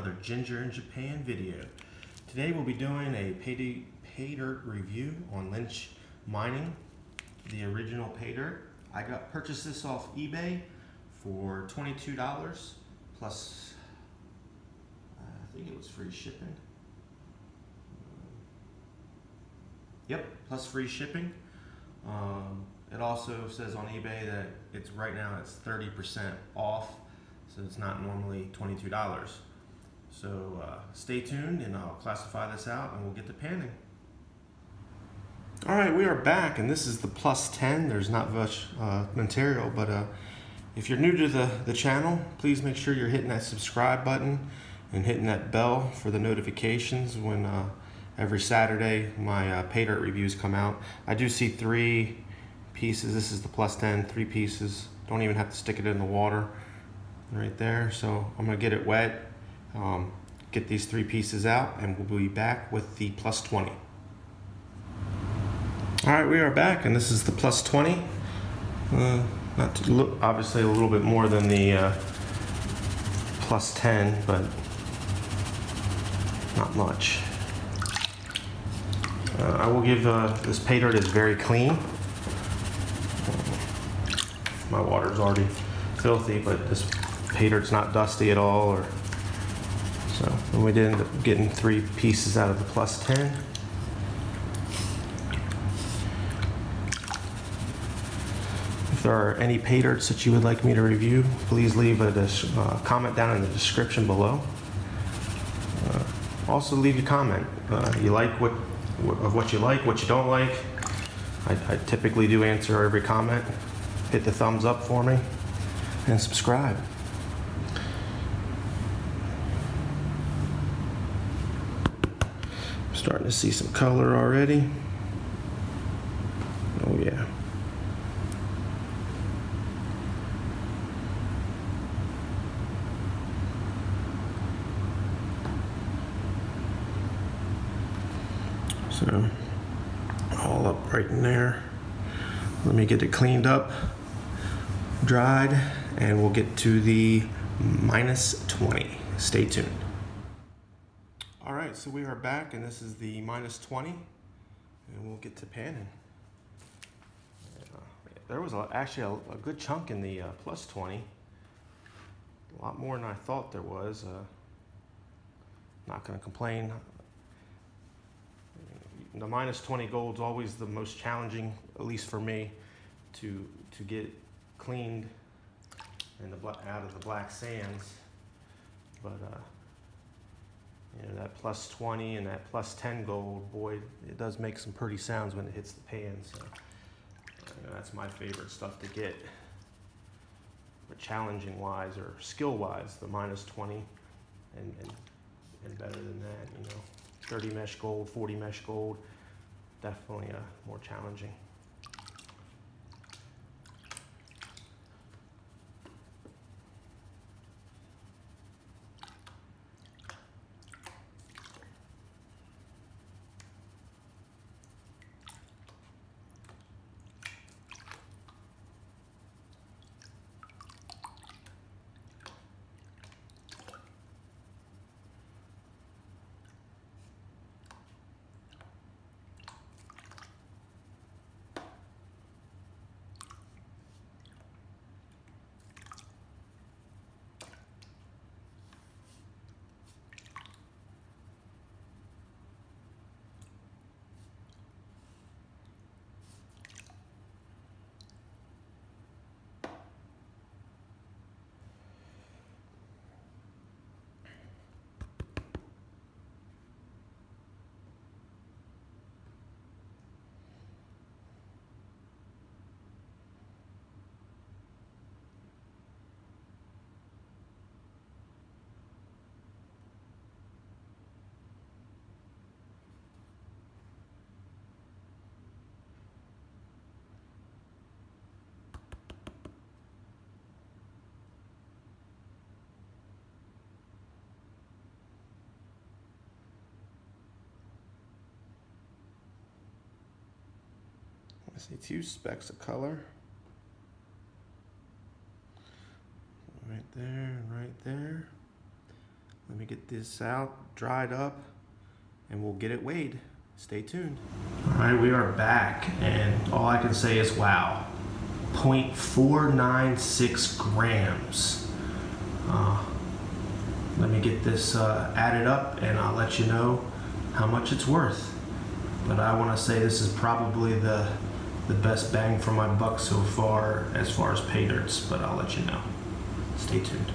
another Ginger in Japan video. Today we'll be doing a PayDirt review on Lynch mining, the original PayDirt. I purchased this off eBay for $22 plus, I think it was free shipping. Yep, plus free shipping. It also says on eBay that it's right now it's 30% off, so it's not normally $22. So stay tuned and I'll classify this out and we'll get to panning. Alright, we are back and this is the plus 10. There's not much material, but if you're new to the channel, please make sure you're hitting that subscribe button and hitting that bell for the notifications when every Saturday my PayDirt reviews come out. I do see 3 pieces. This is the plus 10, 3 pieces. Don't even have to stick it in the water right there. So I'm gonna get it wet, get these 3 pieces out, and we'll be back with the plus 20. All right, we are back, and this is the plus 20. Obviously a little bit more than the plus 10, but not much. I will give this PayDirt is very clean. My water's already filthy, but this PayDirt's not dusty at all. So we did end up getting 3 pieces out of the plus 10. If there are any PayDirts that you would like me to review, please leave a comment down in the description below. Also leave a comment. You like what you like, what you don't like. I typically do answer every comment. Hit the thumbs up for me and subscribe. I'm starting to see some color already. Oh yeah. So all up right in there. Let me get it cleaned up, dried, and we'll get to the minus 20. Stay tuned. All right, so we are back, and this is the minus 20, and we'll get to panning. There was actually a good chunk in the plus 20, a lot more than I thought there was. Not going to complain. The minus 20 gold's always the most challenging, at least for me, to get cleaned and out of the black sands. But you know, that plus 20 and that plus 10 gold, boy, it does make some pretty sounds when it hits the pan. So you know, that's my favorite stuff to get. But challenging wise or skill wise, the minus 20 and better than that, you know. 30 mesh gold, 40 mesh gold, definitely more challenging. I see 2 specks of color. Right there and right there. Let me get this out, dried up, and we'll get it weighed. Stay tuned. All right, we are back, and all I can say is wow. 0.496 grams. Let me get this added up, and I'll let you know how much it's worth. But I want to say this is probably the best bang for my buck so far as PayDirts, but I'll let you know. Stay tuned.